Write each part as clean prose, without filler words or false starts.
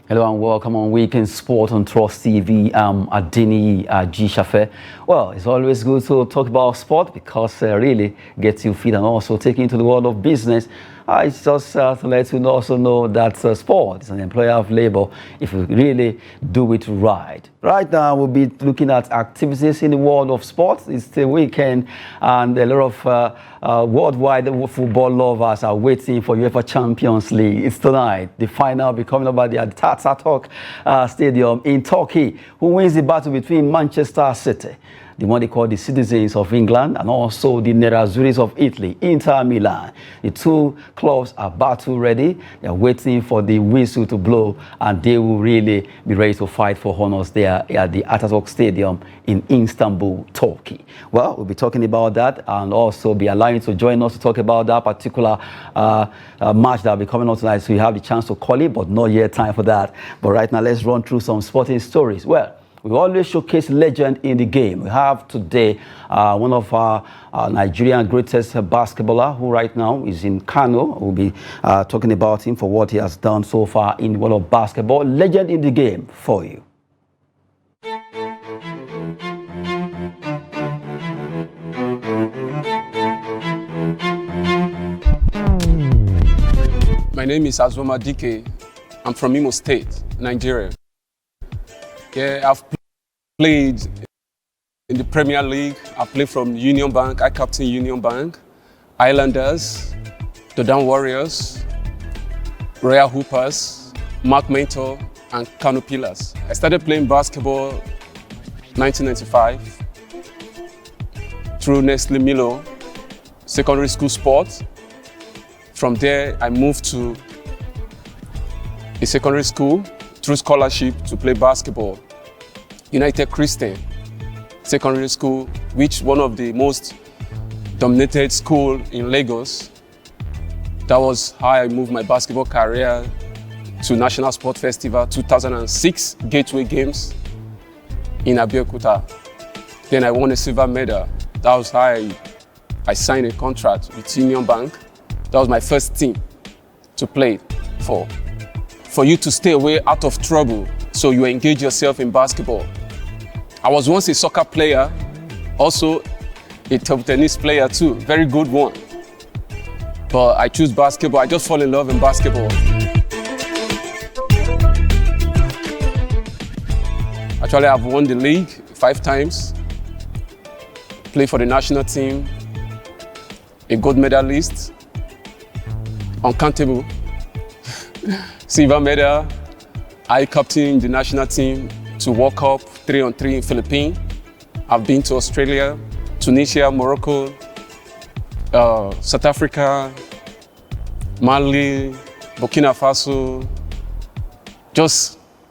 Hello and welcome on Weekend Sport on Trust TV. I'm Adini G. Shafe. Well, it's always good to talk about sport because it really gets you fit and also take you into the world of business. It's just to let you also know that sport is an employer of labor if you really do it right. Right now, we'll be looking at activities in the world of sports. It's the weekend and a lot of worldwide football lovers are waiting for UEFA Champions League. It's tonight. The final will be coming up at the Ataturk Stadium in Turkey. Who wins the battle between Manchester City, the one they call the Citizens of England, and also the Nerazzurris of Italy, Inter Milan. The two clubs are battle ready. They're waiting for the whistle to blow, and they will really be ready to fight for honors there at the Ataturk Stadium in Istanbul, Turkey. Well, we'll be talking about that and also be allowing to join us to talk about that particular match that will be coming on tonight. So you have the chance to call it, but not yet time for that. But right now, let's run through some sporting stories. Well, we always showcase legend in the game. We have today one of our Nigerian greatest basketballer who right now is in Kano. We'll be talking about him for what he has done so far in the world of basketball. Legend in the game for you. My name is Azoma Dike. I'm from Imo State, Nigeria. Yeah, I've played in the Premier League. I played from Union Bank. I captain Union Bank, Islanders, the Down Warriors, Royal Hoopers, Mark Mentor, and Kano Pillars. I started playing basketball 1995 through Nestle Milo secondary school sports. From there, I moved to a secondary school through scholarship to play basketball. United Christian Secondary School, which one of the most dominated school in Lagos. That was how I moved my basketball career to National Sport Festival 2006 Gateway Games in Abeokuta. Then I won a silver medal. That was how I signed a contract with Union Bank. That was my first team to play for. For you to stay away out of trouble, so you engage yourself in basketball. I was once a soccer player, also a table tennis player too, very good one. But I choose basketball. I just fall in love in basketball. Actually, I've won the league 5 times, played for the national team, a gold medalist, uncountable, silver medal. I captained the national team to World Cup 3-on-3 in Philippines. I've been to Australia, Tunisia, Morocco, South Africa, Mali, Burkina Faso.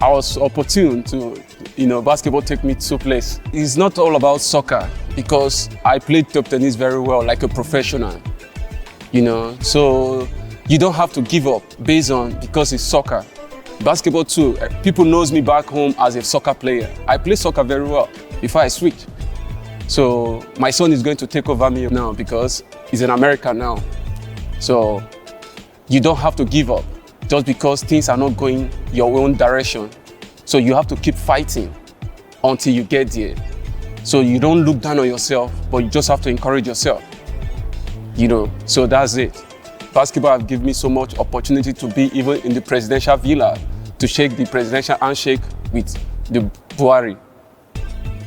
I was opportune to, basketball take me to place. It's not all about soccer because I played table tennis very well, like a professional, So you don't have to give up because it's soccer. Basketball too, people knows me back home as a soccer player. I play soccer very well before I switch. So my son is going to take over me now because he's in America now. So you don't have to give up just because things are not going your own direction. So you have to keep fighting until you get there. So you don't look down on yourself, but you just have to encourage yourself. So that's it. Basketball have given me so much opportunity to be even in the presidential villa, to shake the presidential handshake with the Buhari.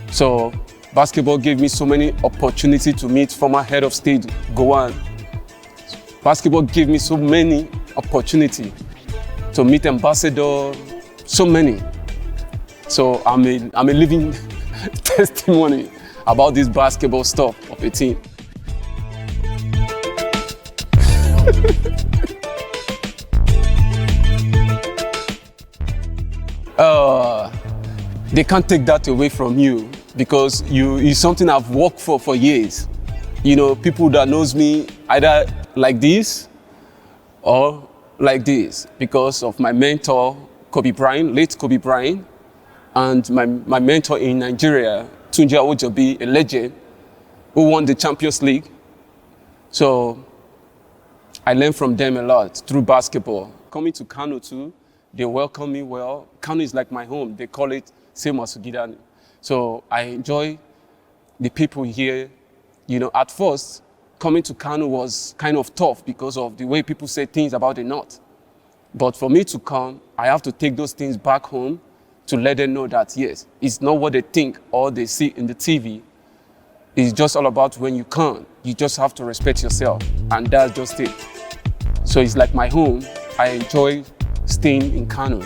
So basketball gave me so many opportunity to meet former head of state, Gowon. Basketball gave me so many opportunity to meet ambassador, so many. So I'm a living testimony about this basketball stuff of a team. They can't take that away from you because it's something I've worked for years. People that knows me either like this or like this because of my mentor, Kobe Bryant, late Kobe Bryant, and my mentor in Nigeria, Tunji Awojobi, a legend, who won the Champions League. So I learned from them a lot through basketball. Coming to Kano too, They welcome me well. Kano is like my home. They call it same as Sugidani. So I enjoy the people here. You know, at first, coming to Kano was kind of tough because of the way people say things about the North. But for me to come, I have to take those things back home to let them know that, yes, it's not what they think or they see in the TV. It's just all about when you come, you just have to respect yourself. And that's just it. So it's like my home. I enjoy staying in Kano.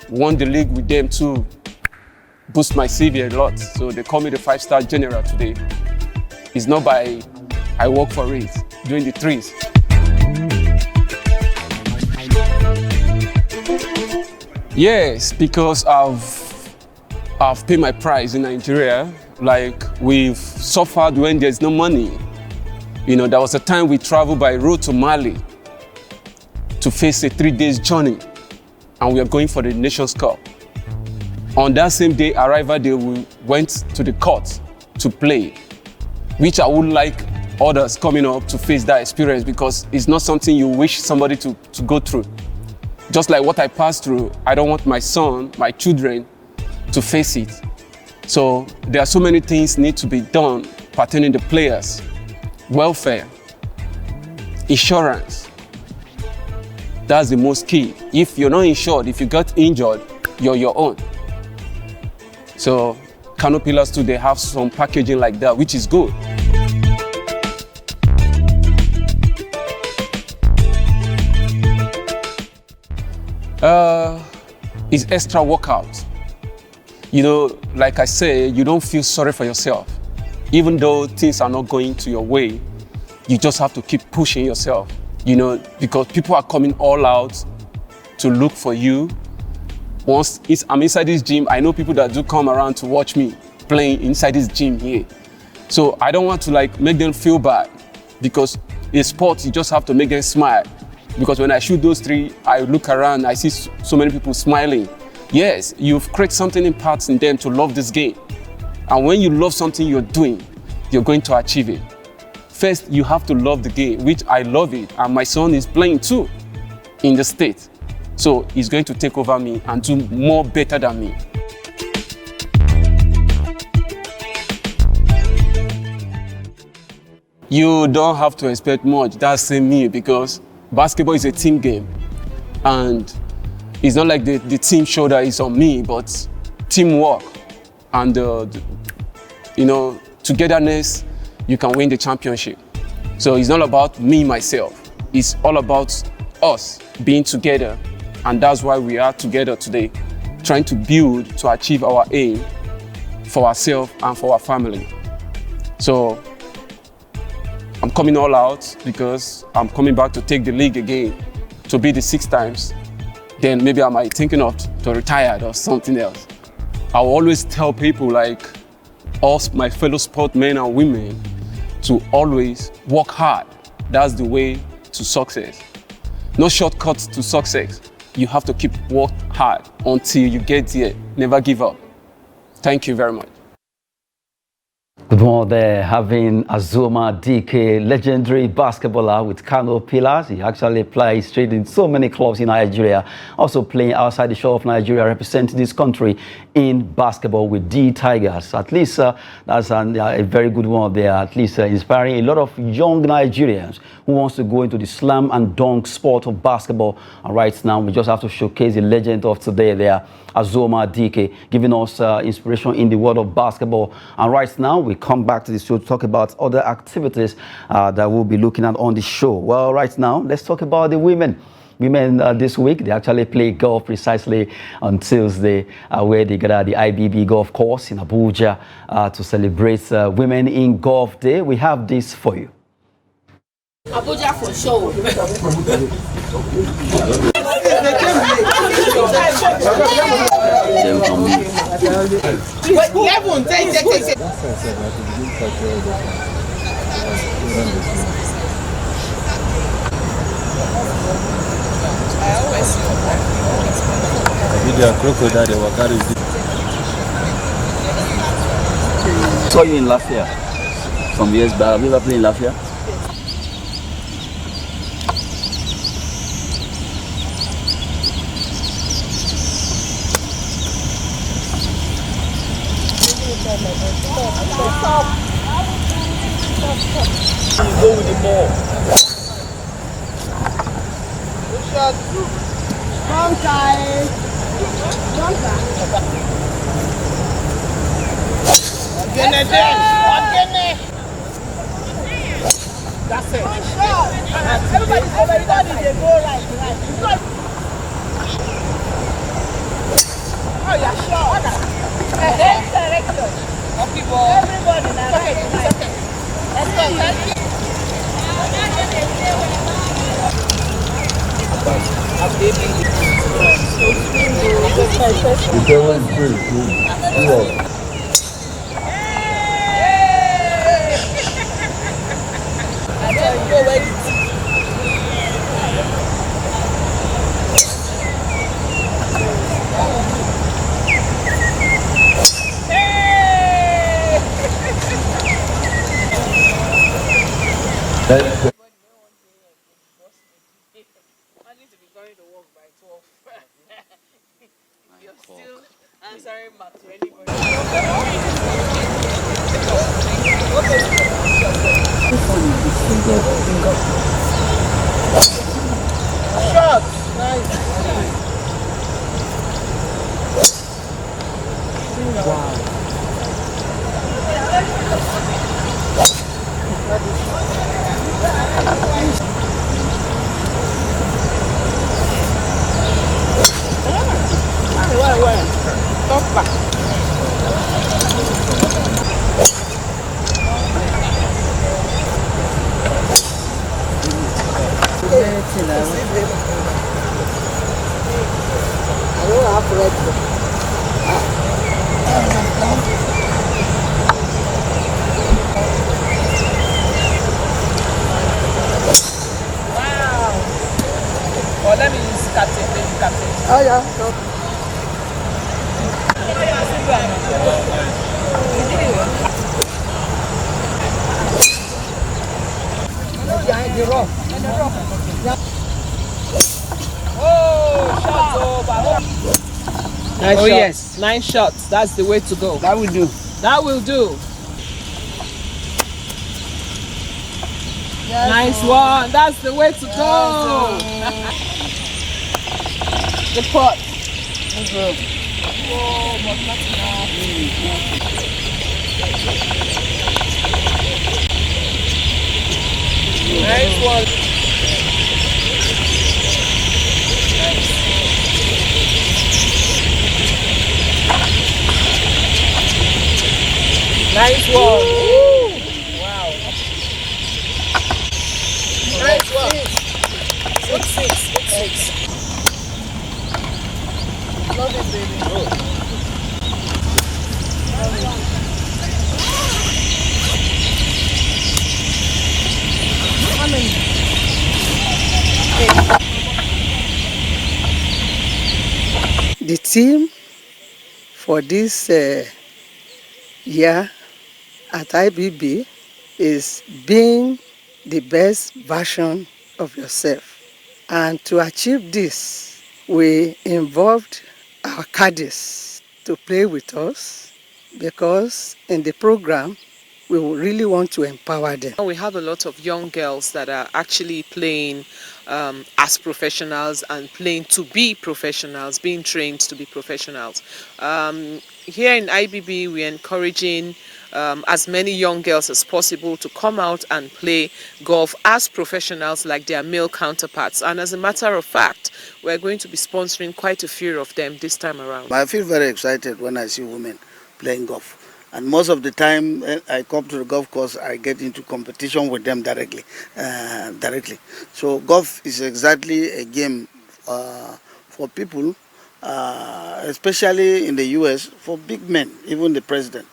Won the league with them too. Boost my CV a lot. So they call me the 5-star general today. It's not by I work for it, doing the threes. Yes, because I've paid my price in Nigeria. Like, we've suffered when there's no money. You know, there was a time we traveled by road to Mali to face a 3-day journey, and we are going for the Nations Cup. On that same day, arrival day, we went to the court to play, which I would like others coming up to face that experience, because it's not something you wish somebody to go through. Just like what I passed through, I don't want my son, my children to face it. So there are so many things need to be done pertaining to players, welfare, insurance. That's the most key. If you're not insured, if you got injured, you're your own. So Kano Pillars too, they have some packaging like that, which is good. It's extra workout. You know, like I say, you don't feel sorry for yourself. Even though things are not going to your way, you just have to keep pushing yourself, you know, because people are coming all out to look for you. Once I'm inside this gym, I know people that do come around to watch me playing inside this gym here. So I don't want to like make them feel bad, because in sports, you just have to make them smile. Because when I shoot those three, I look around, I see so many people smiling. Yes, you've created something in parts in them to love this game. And when you love something you're doing, you're going to achieve it. First, you have to love the game, which I love it. And my son is playing too in the state. So he's going to take over me and do more better than me. You don't have to expect much. That's me, because basketball is a team game. And it's not like the team shoulder is on me, but teamwork and you know, togetherness, you can win the championship. So it's not about me, myself. It's all about us being together. And that's why we are together today, trying to build to achieve our aim for ourselves and for our family. So I'm coming all out because I'm coming back to take the league again, to be the 6 times. Then maybe I might thinking of to retire or something else. I will always tell people, like us, my fellow sportsmen and women, to always work hard. That's the way to success. No shortcuts to success. You have to keep work hard until you get there. Never give up. Thank you very much. Good morning there, having Azuma DK, legendary basketballer with Kano Pillars. He actually plays straight in so many clubs in Nigeria, also playing outside the shore of Nigeria, representing this country in basketball with D Tigers. At least that's a very good one there, at least inspiring a lot of young Nigerians who wants to go into the slam and dunk sport of basketball. And right now, we just have to showcase the legend of today there, Azuma DK, giving us inspiration in the world of basketball. And right now, we come back to the show to talk about other activities that we'll be looking at on the show. Well, right now, let's talk about the women. Women this week, they actually play golf precisely on Tuesday, where they gather at the IBB golf course in Abuja to celebrate Women in Golf Day. We have this for you. Abuja for show. Saw you in Lafayette some years back. Have you ever played in Lafayette? more. Good shot. Long time. Long time. Again. That's it. Good shot. Everybody they go right. Oh, yeah, sure. Direction. Okay, ball. Everybody now. Right. Let's go. Thank you. Answering back to anybody. Shot. Nice. Or let me use captain, maybe captain. Oh yeah. Oh, shots over. Nice Oh shot. yes, 9 shots. That's the way to go. That will do. That will do. Nice one. That's the way to go. The pot. Nice one. Nice one. Woo. Wow. Nice one. 6-6. Love it, baby. The team for this year at IBB is being the best version of yourself. And to achieve this, we involved our caddies to play with us because in the program, we really want to empower them. We have a lot of young girls that are actually playing as professionals and playing to be professionals, being trained to be professionals. Here in IBB, we're encouraging as many young girls as possible to come out and play golf as professionals like their male counterparts. And as a matter of fact, we're going to be sponsoring quite a few of them this time around. I feel very excited when I see women playing golf. And most of the time I come to the golf course, I get into competition with them directly. So golf is exactly a game for people, especially in the US, for big men, even the president.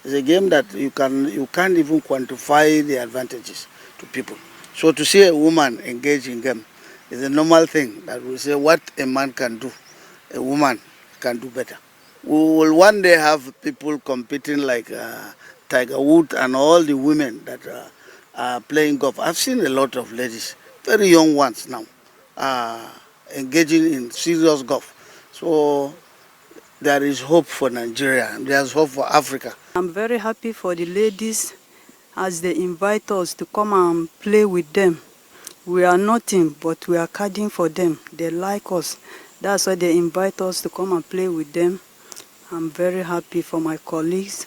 It's a game that you can't even quantify the advantages to people. So to see a woman engage in game is a normal thing that we say what a man can do, a woman can do better. We will one day have people competing like Tiger Woods and all the women that are playing golf. I've seen a lot of ladies, very young ones now, engaging in serious golf. So there is hope for Nigeria and there's hope for Africa. I'm very happy for the ladies as they invite us to come and play with them. We are nothing, but we are caddying for them. They like us. That's why they invite us to come and play with them. I'm very happy for my colleagues.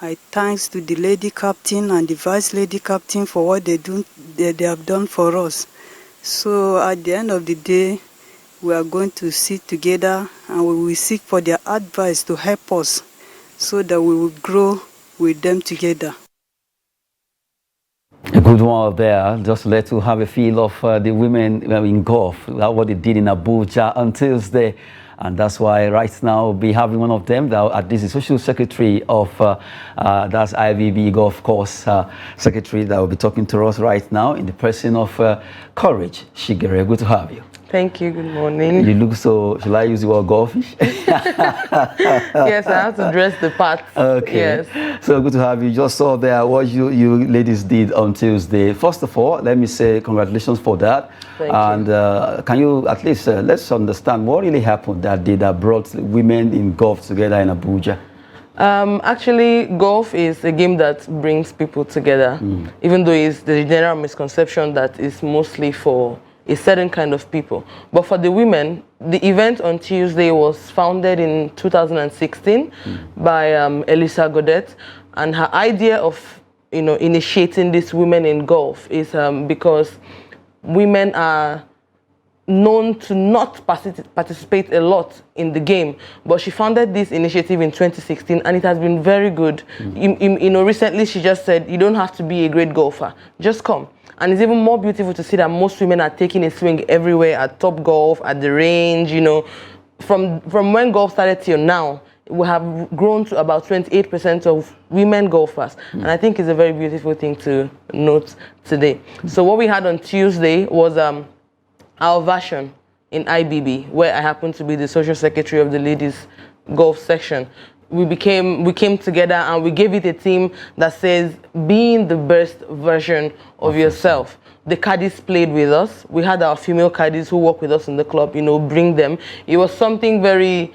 I thanks to the lady captain and the vice lady captain for what they have done for us. So at the end of the day, we are going to sit together and we will seek for their advice to help us so that we will grow with them together. A good one there. Just let you have a feel of the women in golf, what they did in Abuja on Tuesday. And that's why right now we'll be having one of them. This is Social Secretary of that's IBB Golf Course Secretary that will be talking to us right now in the person of Courage Shigere. Good to have you. Thank you. Good morning. You look so, shall I use the word golfish? Yes, I have to dress the part. Okay. Yes. So good to have you. Just saw there what you ladies did on Tuesday. First of all, let me say congratulations for that. Thank you. Can you at least let's understand what really happened that day that brought women in golf together in Abuja? Actually, golf is a game that brings people together, even though it's the general misconception that it's mostly for a certain kind of people. But for the women, the event on Tuesday was founded in 2016 by Elisa Godet, and her idea of initiating this women in golf is because women are known to not participate a lot in the game, but she founded this initiative in 2016 and it has been very good. Recently she just said, you don't have to be a great golfer, just come. And it's even more beautiful to see that most women are taking a swing everywhere, at Top Golf, at the range, From when golf started till now, we have grown to about 28% of women golfers. And I think it's a very beautiful thing to note today. So what we had on Tuesday was our version in IBB, where I happen to be the social secretary of the ladies golf section. We came together and we gave it a theme that says being the best version of yourself. The caddies played with us. We had our female caddies who work with us in the club, bring them. It was something very,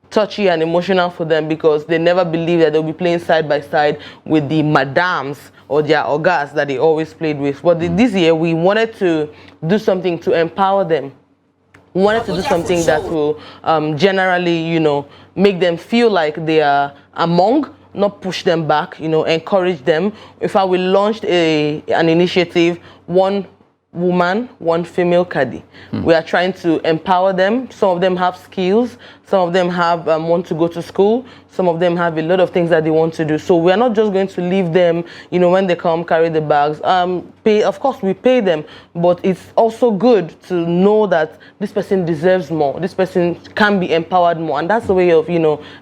touchy and emotional for them because they never believed that they'll be playing side by side with the madams or their ogas that they always played with. But this year we wanted to do something to empower them. We wanted to do something that will generally, make them feel like they are among, not push them back, encourage them. In fact, we launched an initiative, One Woman, One Female Caddy. We are trying to empower them. Some of them have skills. Some of them have want to go to school. Some of them have a lot of things that they want to do. So we are not just going to leave them, when they come, carry the bags. Of course, we pay them, but it's also good to know that this person deserves more. This person can be empowered more. And that's the way of,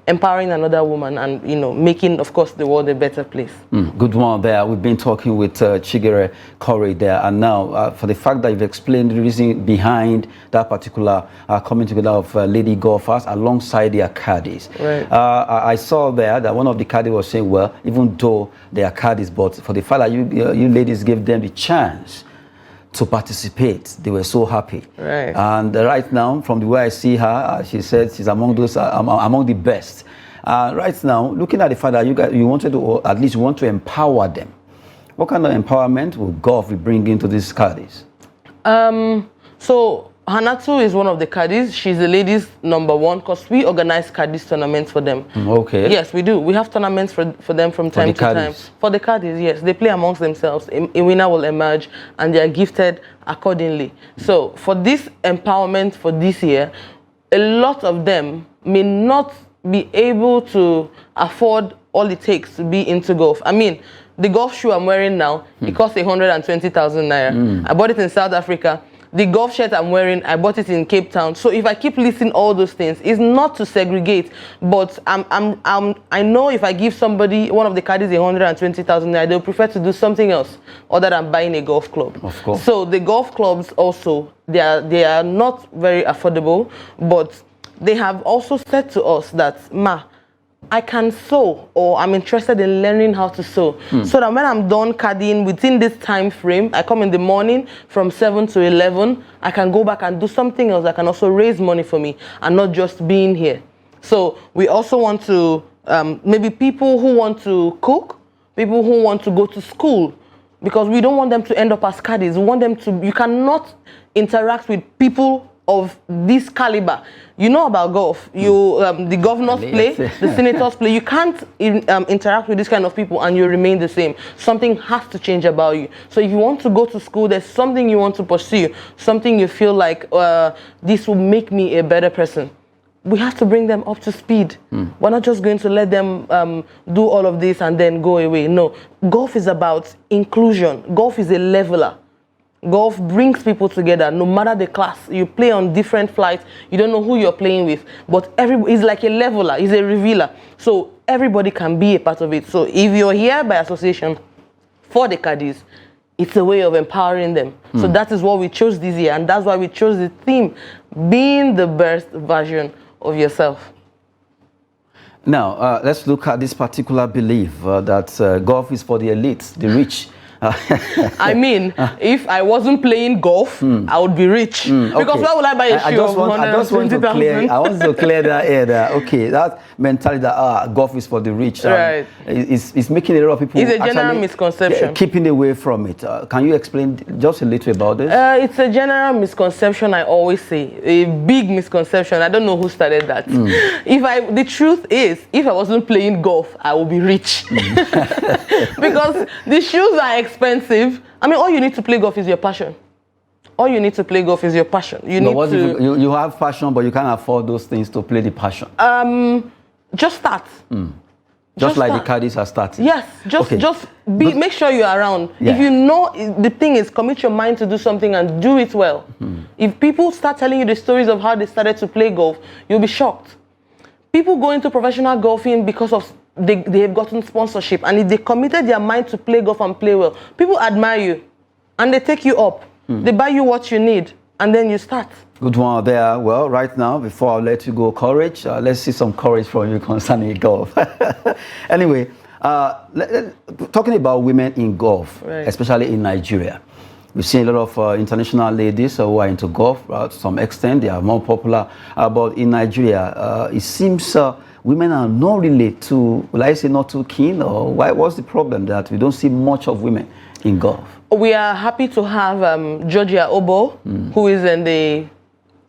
empowering another woman and, making, of course, the world a better place. Good one there. We've been talking with Chigere Corey there. And now, for the fact that you've explained the reason behind that particular coming together of lady golfers alongside their caddies. Right. I saw there that one of the caddies was saying, well, even though they are caddies, but for the fact that you ladies gave them the chance to participate, they were so happy. Right. And right now, from the way I see her, she said she's among those, among the best. Right now, looking at the fact that you wanted to, or at least you want to empower them, what kind of empowerment will golf be bringing into these caddies? So Hanatu is one of the caddies. She's the ladies' #1 because we organize caddies tournaments for them. Okay. Yes, we do. We have tournaments for them from time to time. For the caddies, yes. They play amongst themselves. A winner will emerge and they are gifted accordingly. So for this empowerment for this year, a lot of them may not be able to afford all it takes to be into golf. I mean, the golf shoe I'm wearing now, it costs 120,000 naira. I bought it in South Africa. The golf shirt I'm wearing, I bought it in Cape Town. So if I keep listing all those things, it's not to segregate, but I know if I give somebody, one of the caddies, 120,000 naira, they'll prefer to do something else other than buying a golf club. Of course. So the golf clubs also, they are not very affordable, but they have also said to us that, I can sew, or I'm interested in learning how to sew. So that when I'm done caddying within this time frame, I come in the morning from 7 to 11, I can go back and do something else that can also raise money for me and not just being here. So we also want to, maybe people who want to cook, people who want to go to school, because we don't want them to end up as caddies. We want them to, you cannot interact with people of this caliber. You know about golf. You, the governors play, the senators play. You can't interact with this kind of people and you remain the same. Something has to change about you. So if you want to go to school, there's something you want to pursue, something you feel like this will make me a better person. We have to bring them up to speed. We're not just going to let them do all of this and then go away. No, golf is about inclusion. Golf is a leveler. Golf brings people together, no matter the class. You play on different flights. You don't know who you're playing with, but it's like a leveler, it's a revealer. So everybody can be a part of it. So if you're here by association for the caddies, it's a way of empowering them. So that is what we chose this year, and that's why we chose the theme, being the best version of yourself. Now, let's look at this particular belief that golf is for the elites, the rich. I mean, if I wasn't playing golf, I would be rich. Because why would I buy a shoe of 120,000? I want to clear that air there. Okay, that mentality that golf is for the rich, right, is making a lot of people. It's a general misconception. Keeping away from it. Can you explain just a little about this? It's a general misconception, I always say. A big misconception. I don't know who started that. The truth is, if I wasn't playing golf, I would be rich. Because the shoes are expensive. I mean, all you need to play golf is your passion. All you need to play golf is your passion. You have passion, but you can't afford those things to play the passion. Just start. Just like the caddies are starting. Yes, make sure you're around. Yeah. If you know, the thing is, commit your mind to do something and do it well. If people start telling you the stories of how they started to play golf, you'll be shocked. People go into professional golfing because of they have gotten sponsorship, and if they committed their mind to play golf and play well, people admire you and they take you up. They buy you what you need and then you start. Good one there. Well, right now, before I let you go, courage, let's see some courage from you concerning golf. Anyway, talking about women in golf, right, especially in Nigeria, we've seen a lot of international ladies who are into golf to some extent. They are more popular. But in Nigeria, it seems women are not really too, will I say not too keen, or what's the problem that we don't see much of women in golf? We are happy to have Georgia Obo, who is in the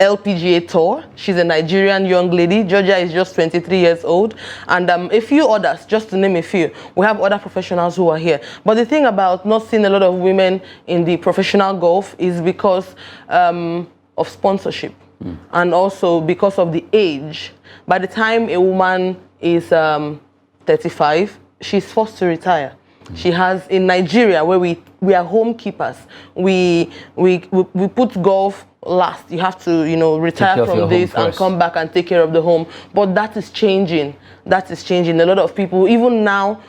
LPGA Tour. She's a Nigerian young lady. Georgia is just 23 years old. And a few others, just to name a few. We have other professionals who are here. But the thing about not seeing a lot of women in the professional golf is because of sponsorship. And also because of the age. By the time a woman is 35, she's forced to retire. She has, in Nigeria, where we are home keepers, we put golf last. You have to, retire from this and come back and take care of the home. But that is changing. That is changing. A lot of people, even now,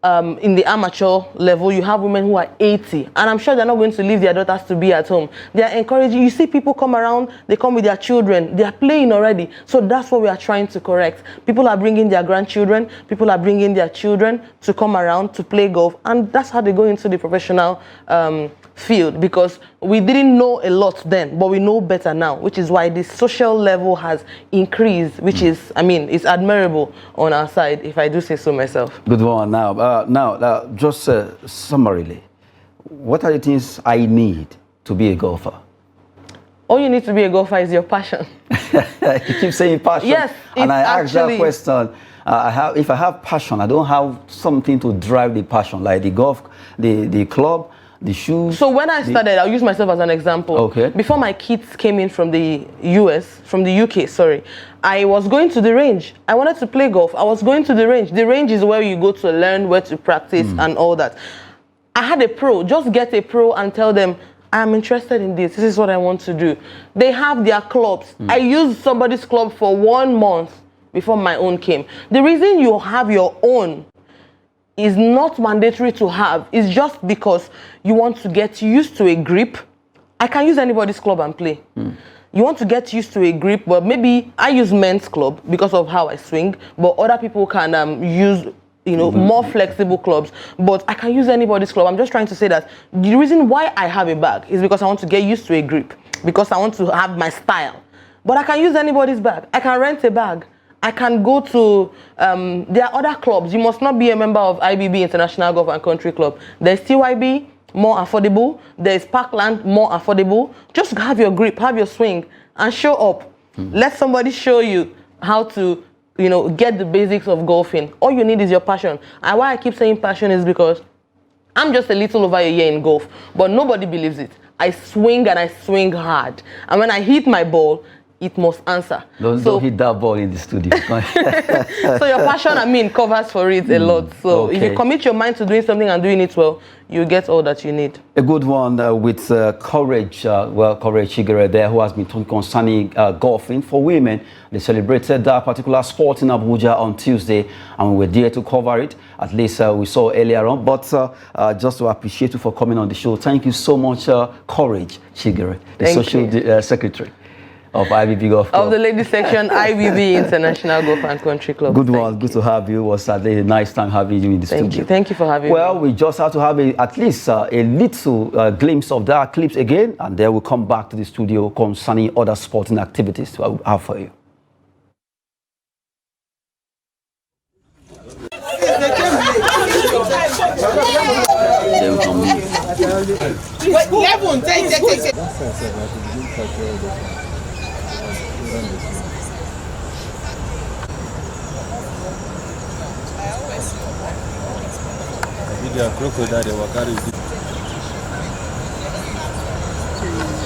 in the amateur level, you have women who are 80, and I'm sure they're not going to leave their daughters to be at home. They are encouraging. You see people come around, they come with their children, they are playing already. So that's what we are trying to correct. People are bringing their grandchildren, people are bringing their children to come around to play golf, and that's how they go into the professional field, because we didn't know a lot then, but we know better now, which is why the social level has increased, which is, it's admirable on our side, if I do say so myself. Good one. Now, just summarily, what are the things I need to be a golfer? All you need to be a golfer is your passion. You keep saying passion. Yes, and I asked that question. If I have passion, I don't have something to drive the passion, like the golf, the club, the shoes. So when I started, I'll use myself as an example. Okay. Before my kids came in from the UK, sorry, I was going to the range. I wanted to play golf. I was going to the range. The range is where you go to learn, where to practice and all that. I had a pro. Just get a pro and tell them, I'm interested in this. This is what I want to do. They have their clubs. I used somebody's club for 1 month before my own came. The reason you have your own is not mandatory to have. It's just because you want to get used to a grip. I can use anybody's club and play. You want to get used to a grip, but maybe I use men's club because of how I swing, but other people can use more flexible clubs, but I can use anybody's club. I'm just trying to say that the reason why I have a bag is because I want to get used to a grip, because I want to have my style. But I can use anybody's bag. I can rent a bag I can go to, there are other clubs. You must not be a member of IBB, International Golf and Country Club. There's TYB, more affordable. There's Parkland, more affordable. Just have your grip, have your swing, and show up. Let somebody show you how to, get the basics of golfing. All you need is your passion. And why I keep saying passion is because I'm just a little over a year in golf, but nobody believes it. I swing and I swing hard. And when I hit my ball, it must answer. Don't hit that ball in the studio. So your passion, covers for it a lot. So if you commit your mind to doing something and doing it well, you get all that you need. A good one with Courage, Courage Shigere there, who has been talking concerning golfing for women. They celebrated that particular sport in Abuja on Tuesday, and we were there to cover it. At least we saw earlier on. But just to appreciate you for coming on the show. Thank you so much, Courage Shigere, the Social Secretary of IBB Golf Club. Of the ladies section, IBB International Golf and Country Club. Good one. Good to have you. It was a nice time having you in the studio. Thank you for having me. Well, we just have to have at least a little glimpse of that clips again, and then we'll come back to the studio concerning other sporting activities to have for you.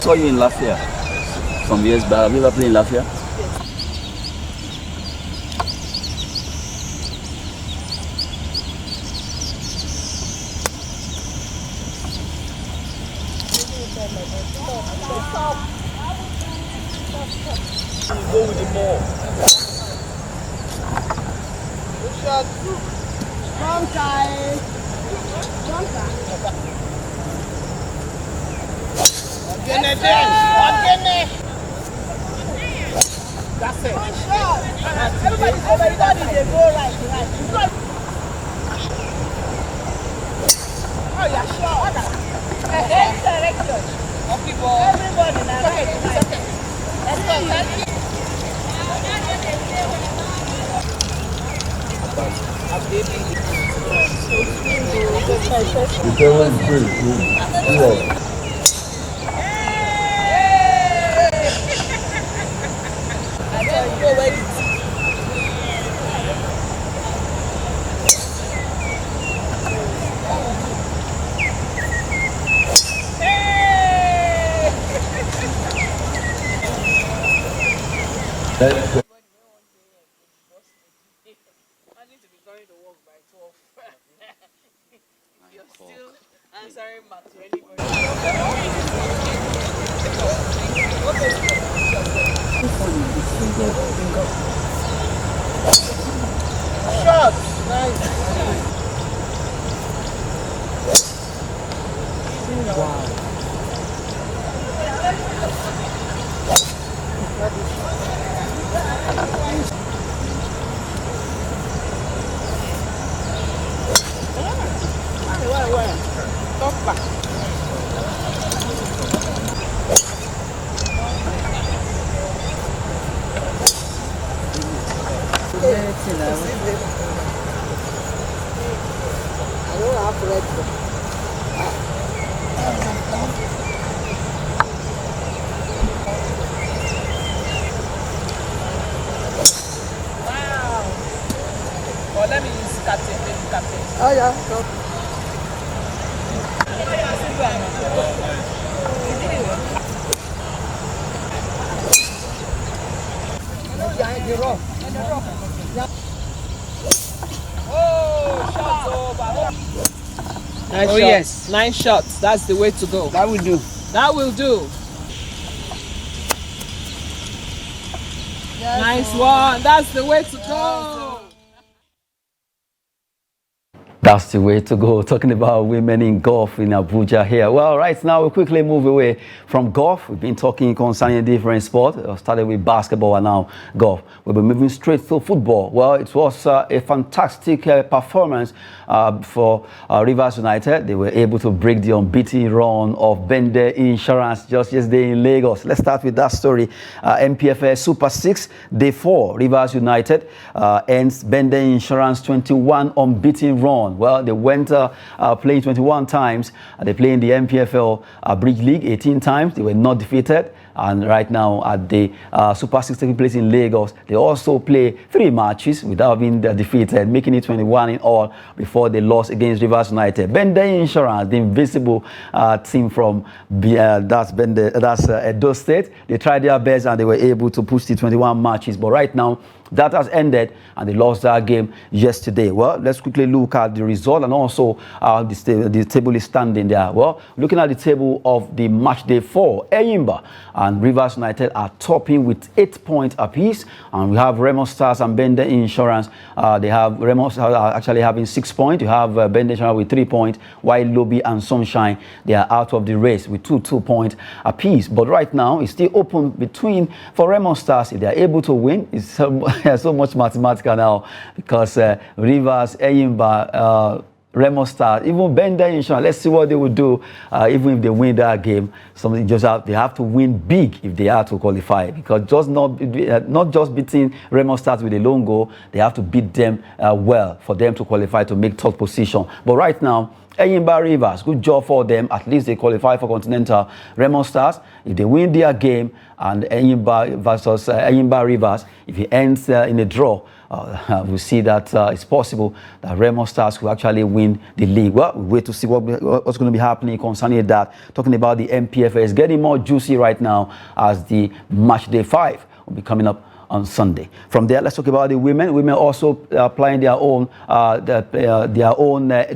Saw you in Lafayette some years back. Have you ever played in Lafayette? Go with the ball. Good shot. Strong side. Strong side. That's it. Good shot. Everybody they go right. Oh, yeah, sure. Everybody now. Okay. Let's go. Answering back to anybody. Shot! Nice. Wow. Top back. Wow. Well, let me use captain. Oh yeah, go. Oh, shots over. Nice shot. Yes, 9 shots. That's the way to go. That will do. That will do. Nice one. That's the way to go. That's the way to go. Talking about women in golf in Abuja here. Well, right now we quickly move away from golf. We've been talking concerning different sports. Started with basketball and now golf. We'll be moving straight to football. Well, it was a fantastic performance for Rivers United. They were able to break the unbeaten run of Bende Insurance just yesterday in Lagos. Let's start with that story. MPFL Super 6, Day 4. Rivers United ends Bende Insurance 21 unbeaten run. Well, they went playing 21 times. They play in the MPFL Bridge League 18 times. They were not defeated. And right now at the Super 6 taking place in Lagos, they also play 3 matches without being defeated, making it 21 in all before they lost against Rivers United. Bende Insurance, the invisible team from that's Edo State, they tried their best and they were able to push the 21 matches. But right now, that has ended and they lost that game yesterday. Well, let's quickly look at the result and also the table is standing there. Well, looking at the table of the match day 4, Eyimba and Rivers United are topping with 8 points apiece, and we have Remo Stars and Bende Insurance. They have Remo Stars are actually having 6 points. You have Bende Insurance with 3 points, while Lobby and Sunshine, they are out of the race with 2 points apiece. But right now, it's still open between for Remo Stars. If they are able to win, it's so much mathematical now because Rivers, Eyimba, Remo Stars, even Bende Insurance. Let's see what they will do even if they win that game. Something they have to win big if they are to qualify, because just not just beating Remo Stars with a lone goal, they have to beat them well for them to qualify to make third position. But right now, Eyimba Rivers, good job for them. At least they qualify for Continental. Remo Stars, if they win their game, and Eyimba versus Eyimba Rivers, if it ends in a draw, we see that it's possible that Remo Stars will actually win the league. Well, we wait to see what's going to be happening concerning that. Talking about the MPFL, it's getting more juicy right now as the match day 5 will be coming up on Sunday. From there, let's talk about the women. Women also playing their own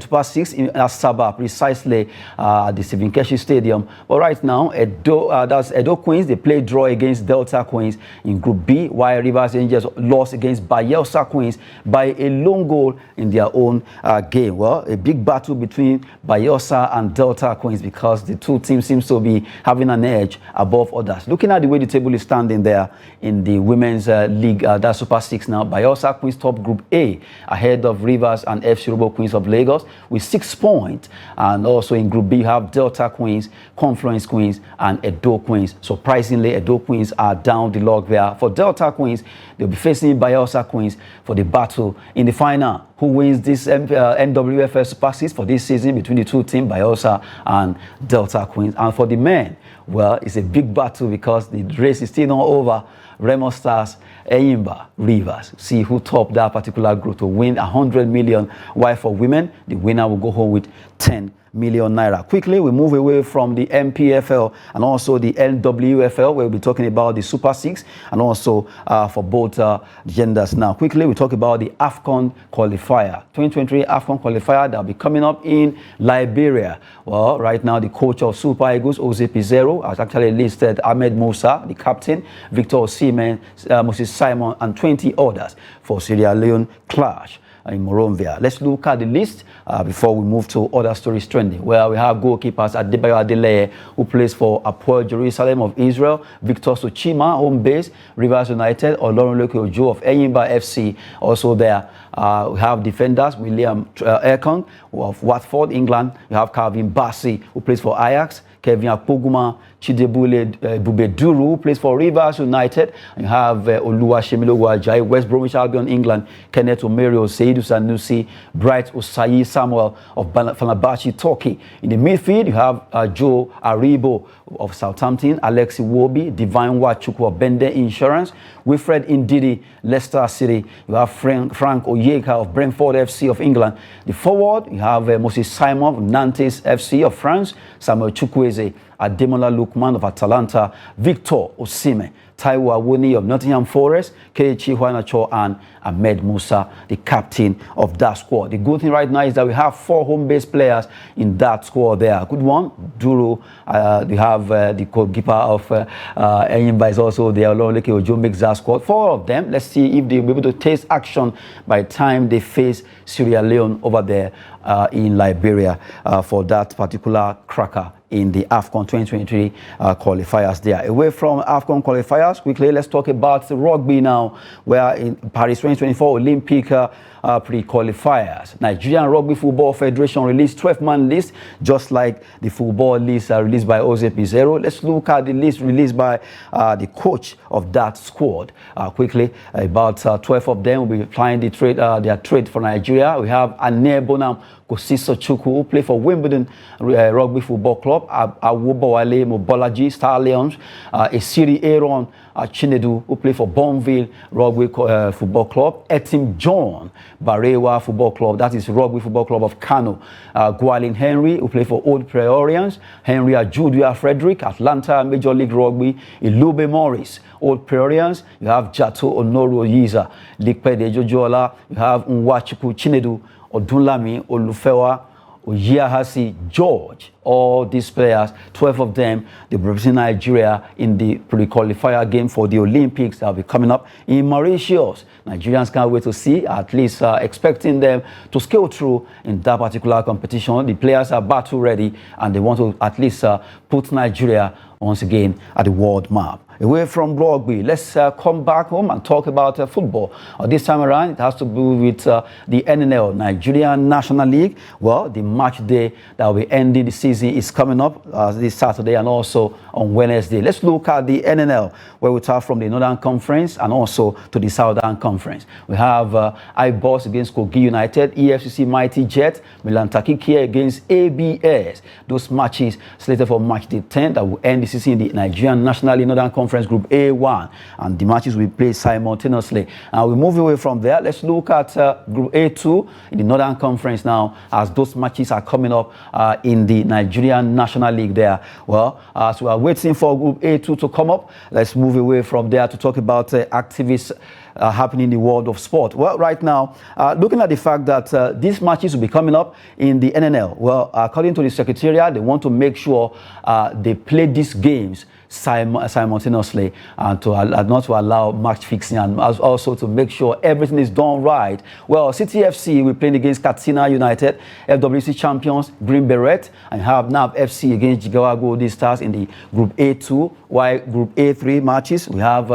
Super 6 in Asaba, precisely at the Stephen Keshi Stadium. But right now, that's Edo Queens. They play draw against Delta Queens in Group B, while Rivers Angels lost against Bayelsa Queens by a lone goal in their own game. Well, a big battle between Bayelsa and Delta Queens because the two teams seem to be having an edge above others. Looking at the way the table is standing there in the women's league, that's Super 6 now. Bayelsa Queens top Group A ahead of Rivers and FC Robo Queens of Lagos with 6 points. And also in Group B, you have Delta Queens, Confluence Queens, and Edo Queens. Surprisingly, Edo Queens are down the log there. For Delta Queens, they'll be facing Bayelsa Queens for the battle in the final. Who wins this NWFL Super 6 for this season between the two teams, Bayelsa and Delta Queens? And for the men, well, it's a big battle because the race is still not over. Remo Stars, Eyimba, Rivers. See who topped that particular group to win 100 million. While for women, the winner will go home with 10 million naira. Quickly, we move away from the MPFL and also the NWFL, where we'll be talking about the Super 6 and also for both genders. Now, quickly, we talk about the AFCON qualifier, 2023 AFCON qualifier that will be coming up in Liberia. Well, right now, the coach of Super Eagles, Jose Pizarro, has actually listed Ahmed Musa, the captain, Victor Osimhen, Moses Simon, and 20 others for Sierra Leone clash in Monrovia. Let's look at the list before we move to other stories trending, where we have goalkeepers Adebayo Adeleye, who plays for Hapoel Jerusalem of Israel, Victor Sochima, home base, Rivers United, Olorunloke Ojo of Eyimba FC, also there. We have defenders, William Ekong of Watford, England. You have Calvin Bassey, who plays for Ajax, Kevin Akpoguma, Chidebule Bubeduru, who plays for Rivers United. And you have Oluwashemilo Wajayi, West Bromwich Albion, England, Kenneth Omerio, Seydou Sanusi, Bright Osayi Samuel of Fenerbahce, Turkey. In the midfield, you have Joe Aribo of Southampton, Alexi Wobi, Divine Wachuku of Bende Insurance, Wilfred Ndidi, Leicester City. You have Frank Oyeka of Brentford FC of England. The forward, you have Moses Simon of Nantes FC of France, Samuel Chukwueze, Ademola Lukman of Atalanta, Victor Osimhen, Taiwo Awoni of Nottingham Forest, Kelechi Iheanacho, and Ahmed Musa, the captain of that squad. The good thing right now is that we have 4 home-based players in that squad there. Good one, Duro. We have the goalkeeper of Eyimba is also there. Olorunloke Ojo makes that squad. 4 of them. Let's see if they'll be able to taste action by the time they face Sierra Leone over there in Liberia for that particular cracker in the AFCON 2023 qualifiers there. Away from AFCON qualifiers, quickly let's talk about rugby now, where in Paris 2024 Olympic pre-qualifiers, Nigerian Rugby Football Federation released 12-man list, just like the football list released by Jose Pizarro. Let's look at the list released by the coach of that squad. Quickly, about 12 of them will be applying their trade for Nigeria. We have Ane Bonam Kosiso Chukwu, who play for Wimbledon Rugby Football Club, Awobowale Mobolaji Stallions, Esiri Aaron Chinedu, who play for Bonville Rugby Football Club, Etim John Barewa Football Club, that is Rugby Football Club of Kano, Gwalin Henry, who play for Old Prairians, Henry Ajudia Frederick, Atlanta Major League Rugby, Ilube Morris, Old Prairians. You have Jato Onoro Yiza, Likpede Jojola, you have Nwachuku Chinedu, Odunlami Olufewa, Oyahasi George. All these players, 12 of them, they represent Nigeria in the pre-qualifier game for the Olympics that will be coming up in Mauritius. Nigerians can't wait to see, at least expecting them to scale through in that particular competition. The players are battle ready and they want to at least put Nigeria once again at the world map. Away from rugby, let's come back home and talk about football. This time around, it has to do with the NNL, Nigerian National League. Well, the match day that will be ending the season is coming up this Saturday and also on Wednesday. Let's look at the NNL, where we start from the Northern Conference and also to the Southern Conference. We have IBOS against Kogi United, EFCC Mighty Jet, Milan Takiki against ABS. Those matches slated for match day 10 that will end the season in the Nigerian National League Northern Conference Group A1, and the matches will play simultaneously. And we move away from there. Let's look at Group A2 in the Northern Conference now, as those matches are coming up in the Nigerian National League there. Well, as we are waiting for Group A2 to come up, let's move away from there to talk about activists happening in the world of sport. Well, right now, looking at the fact that these matches will be coming up in the NNL, well, according to the Secretariat, they want to make sure they play these games simultaneously and to not to allow match fixing, and also to make sure everything is done right. Well, City FC will play against Katsina United, FWC champions Green Beret, and have NAV FC against Jigawa Golden Stars in the Group A2. While Group A3 matches, we have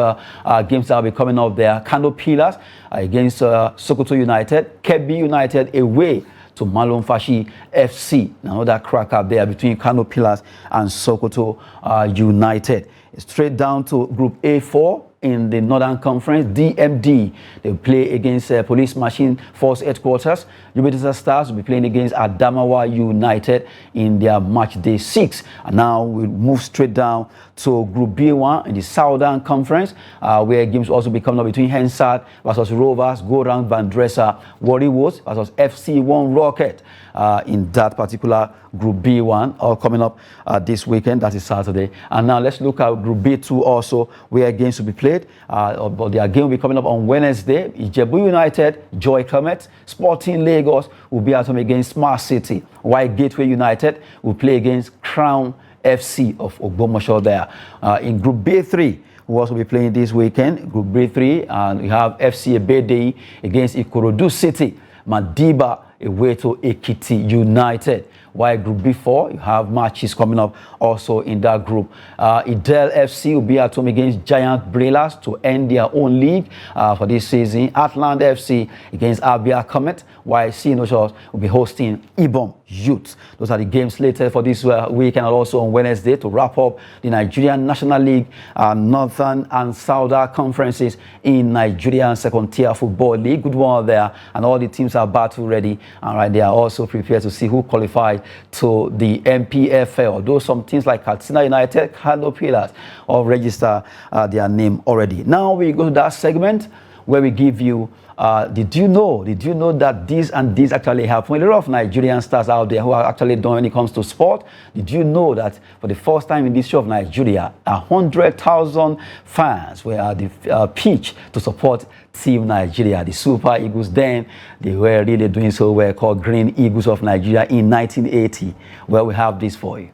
games that will be coming up there. Kano Pillars against Sokoto United, Kebbi United away to Malon Fashi FC. Now that cracker there between Kano Pillars and Sokoto United. Straight down to Group A4 in the Northern Conference, DMD. They will play against Police Machine Force Headquarters. Jupiter Stars will be playing against Adamawa United in their match day 6. And now we'll move straight down to Group B1 in the Southern Conference, where games will also be coming up between Hensad versus Rovers, Go Round Van Dresser, Warriors versus FC1 Rocket in that particular Group B1, all coming up this weekend, that is Saturday. And now let's look at Group B2 also, where games will be played. But their game will be coming up on Wednesday. Ijebu United, Joy Comet, Sporting Lagos will be at home against Smart City, while Gateway United will play against Crown FC of Ogbomoso there. In Group B3, we'll also be playing this weekend, Group B3, and we have FC Ebede against Ikorodu City, Madiba away to Ekiti United. While Group B4, you have matches coming up also in that group. Idel FC will be at home against Giant Brillas to end their own league for this season. Atland FC against Abia Comet, while Sinoshos will be hosting Ibom Youth. Those are the games slated for this weekend, and also on Wednesday to wrap up the Nigerian National League Northern and Southern Conferences in Nigerian Second-Tier Football League. Good one there, and all the teams are battle ready, and right, they are also prepared to see who qualifies to the MPFL. Although some teams like Katsina United, Kano Pillars, all register their name already. Now we go to that segment where we give you did you know that this and this actually happen? A lot of Nigerian stars out there who are actually done when it comes to sport. Did you know that for the first time in the history of Nigeria, 100,000 fans were at the pitch to support Team Nigeria, the Super Eagles? Then they were really doing so well, called Green Eagles of Nigeria in 1980. Well, we have this for you.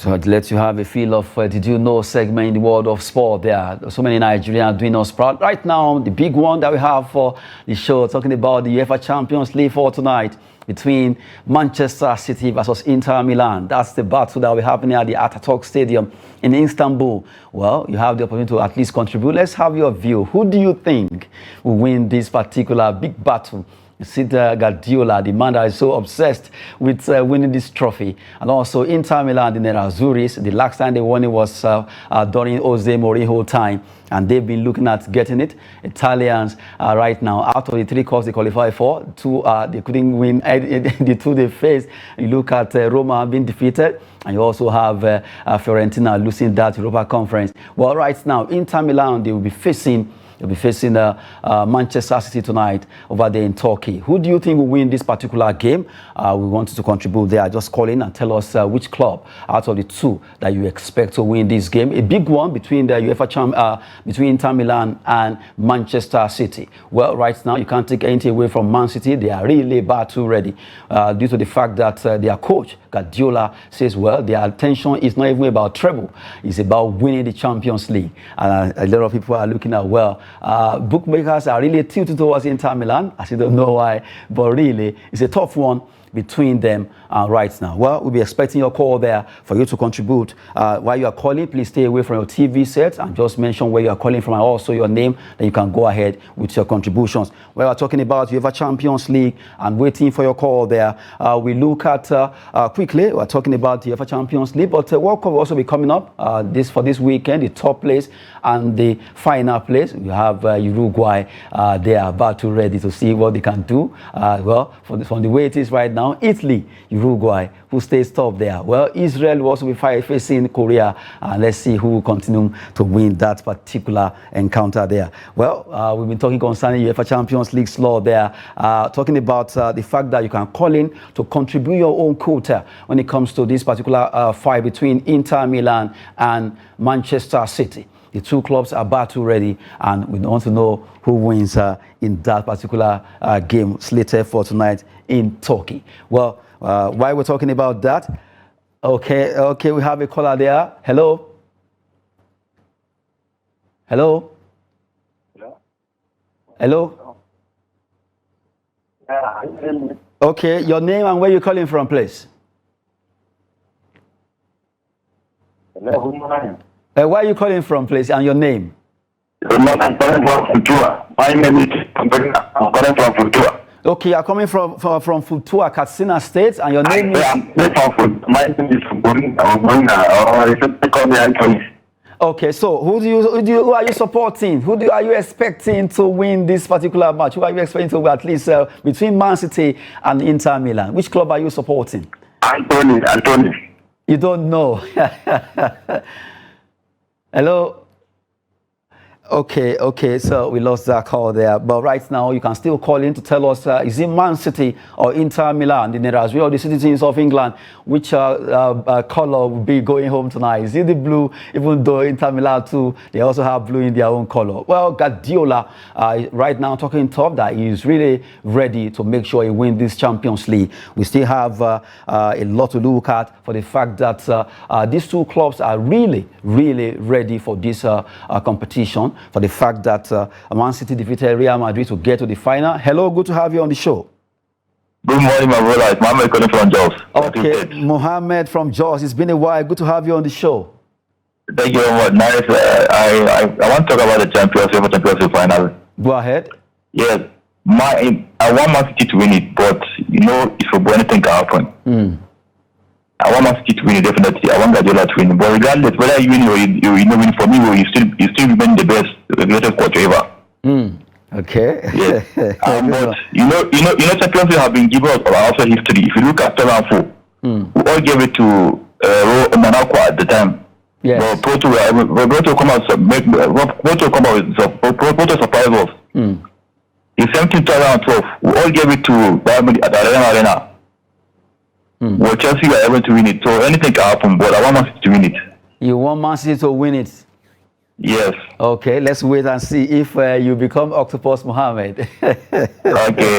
So I'd let you have a feel of did you know segment in the world of sport. There are so many Nigerians doing us proud. Right now, the big one that we have for the show, talking about the UEFA Champions League for tonight between Manchester City versus Inter Milan. That's the battle that we're having at the Atatürk Stadium in Istanbul. Well, you have the opportunity to at least contribute. Let's have your view. Who do you think will win this particular big battle? You see Guardiola, the man that is so obsessed with winning this trophy. And also Inter Milan, the Nerazzurris, the last time they won it was during Jose Mourinho time. And they've been looking at getting it. Italians right now, out of the 3 cups they qualify for, 2 they couldn't win the 2 they faced. You look at Roma being defeated, and you also have Fiorentina losing that Europa Conference. Well, right now, Inter Milan, they will be facing Manchester City tonight over there in Turkey. Who do you think will win this particular game? We want you to contribute there. Just call in and tell us which club out of the 2 that you expect to win this game. A big one between the UEFA between Inter Milan and Manchester City. Well, right now you can't take anything away from Man City. They are really battle ready due to the fact that their coach Guardiola says, well, their attention is not even about treble. It's about winning the Champions League. A lot of people are looking at, well, bookmakers are really tilted towards Inter Milan. I still don't know why, but really, it's a tough one between them right now. Well, we'll be expecting your call there for you to contribute. While you are calling, please stay away from your TV set and just mention where you are calling from and also your name. Then you can go ahead with your contributions. We are talking about UEFA Champions League and waiting for your call there. We look at quickly, we're talking about the UEFA Champions League, but World Cup will also be coming up for this weekend, the top place and the final place. We have Uruguay. They are about to ready to see what they can do. Well, from the way it is right now, Italy, Uruguay, who stays top there. Well, Israel will also be facing Korea, and let's see who will continue to win that particular encounter there. Well, we've been talking concerning UEFA Champions League slot there, talking about the fact that you can call in to contribute your own quota when it comes to this particular fight between Inter Milan and Manchester City. The 2 clubs are battle ready, and we want to know who wins in that particular game slated for tonight in Turkey. Well, while we're talking about that, okay, we have a caller there. Hello? Hello? Hello? Okay, your name and where you're calling from, please. Hello. Where are you calling from, please, and your name? I'm calling from Futua. My name is I'm calling from Futua. Okay, you're coming from Futua, Katsina State, and your name is? My name is Anthony. Okay, so who are you supporting? Who are you expecting to win this particular match? Who are you expecting to win at least between Man City and Inter Milan? Which club are you supporting? Anthony. You don't know. Hello? Okay, so we lost that call there. But right now, you can still call in to tell us, is it Man City or Inter Milan, the Nerazzurri or the citizens of England, which color will be going home tonight? Is it the blue, even though Inter Milan too, they also have blue in their own color? Well, Guardiola, right now talking top that he is really ready to make sure he wins this Champions League. We still have a lot to look at for the fact that these 2 clubs are really ready for this competition. For the fact that Man City defeated Real Madrid to get to the final. Hello, good to have you on the show. Good morning, my brother. It's Mohammed calling from Jos. Okay, Mohammed from Jos. It's been a while. Good to have you on the show. Thank you very much. Nice. I want to talk about the Champions League final. Go ahead. Yes. I want Man City to win it, but you know, if football, anything can happen. I want Man City to win it, definitely. I want Guardiola to win. But regardless, whether you win or you don't win, for me, you still remain the greatest coach ever. Okay. Yeah. But you know, Champions League have been given us our also history. If you look at 2004, we all gave it to Monaco at the time. Yes. But Porto come out surprise us. In 2012, we all gave it to Bayern Munich at the Arena. Well, Chelsea were able to win it, so anything can happen, but I want Man City to win it. You want Man City to win it? Yes. Okay, let's wait and see if you become Octopus Mohammed. Okay,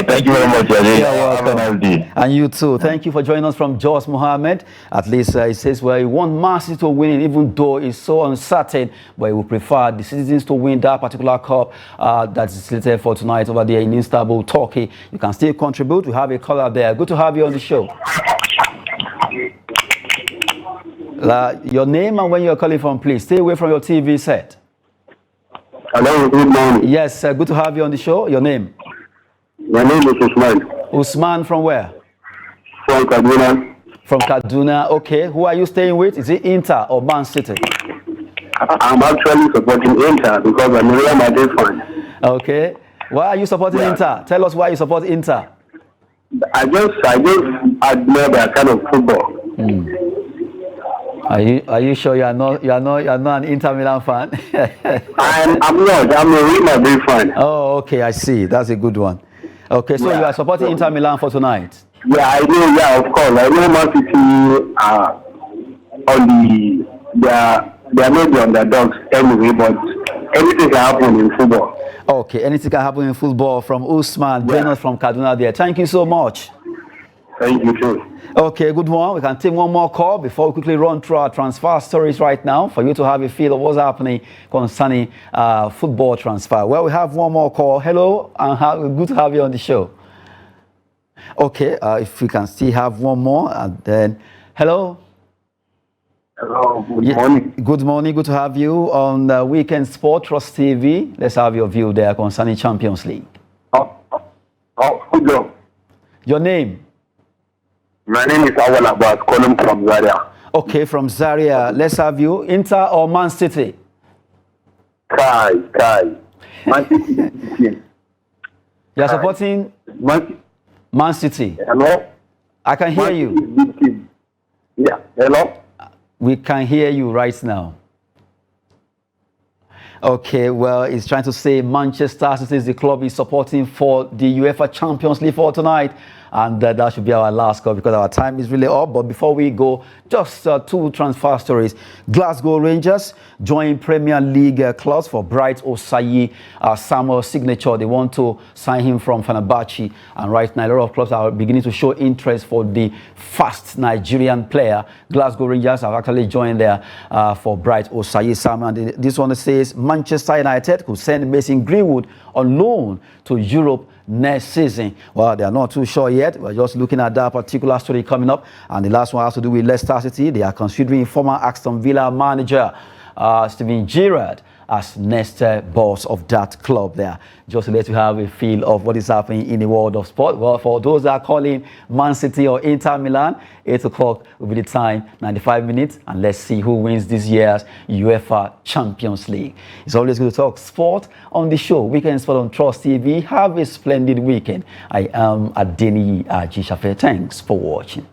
thank you very much, Ajay. You're welcome. Have a nice day. And you too. Thank you for joining us from Jos Mohammed. At least it says, well, he want Man City to win it, even though it's so uncertain, but he would prefer the citizens to win that particular cup that's slated for tonight over there in Istanbul, Turkey. You can still contribute. We have a caller there. Good to have you on the show. Your name and when you're calling from, please. Stay away from your TV set. Hello, good morning. Yes, good to have you on the show. Your name? My name is Usman. Usman from where? From Kaduna. From Kaduna, okay. Who are you staying with? Is it Inter or Man City? I'm actually supporting Inter because I'm a Real Madrid fan. Okay. Why are you supporting Inter? Tell us why you support Inter. I just admire that kind of football. Are you sure you're not an Inter Milan fan? I'm not. I'm a Real Madrid fan. Oh, okay, I see. That's a good one. Okay, so you are supporting Inter Milan for tonight? Yeah, I do. Yeah, of course. I know Man City they are not the underdogs anyway, but anything can happen in football. Okay, anything can happen in football. From Usman, join us from Kaduna there. Thank you so much. Thank you too. Okay, good one. We can take one more call before we quickly run through our transfer stories right now for you to have a feel of what's happening concerning football transfer. Well, we have one more call. Hello, and good to have you on the show. Okay, if we can still have one more, and then hello. Hello, good morning. Good morning, good to have you on Weekend Sport Trust TV. Let's have your view there concerning Champions League. Good. Your name? My name is Awal Abbas, calling from Zaria. Okay, from Zaria. Let's have you. Inter or Man City? Kai. Man City. You're supporting Man City. Hello? I can hear you. Yeah, hello? We can hear you right now. Okay, well, it's trying to say Manchester City is the club he's supporting for the UEFA Champions League for tonight. And that should be our last call because our time is really up. But before we go, just two transfer stories. Glasgow Rangers join Premier League clubs for Bright Osayi Samuel signature. They want to sign him from Fenerbahce. And right now, a lot of clubs are beginning to show interest for the fast Nigerian player. Glasgow Rangers have actually joined there for Bright Osayi Samuel. And this one says Manchester United could send Mason Greenwood on loan to Europe next season. Well, they are not too sure yet. We're just looking at that particular story coming up. And the last one has to do with Leicester City. They are considering former Aston Villa manager Steven Gerrard as next boss of that club there. Just to let you have a feel of what is happening in the world of sport. Well, for those that are calling Man City or Inter Milan, 8 o'clock will be the time, 95 minutes, and let's see who wins this year's UEFA Champions League. It's always good to talk sport on the show. Weekend Sport on Trust TV. Have a splendid weekend. I am Adeni Ajishafe. Thanks for watching.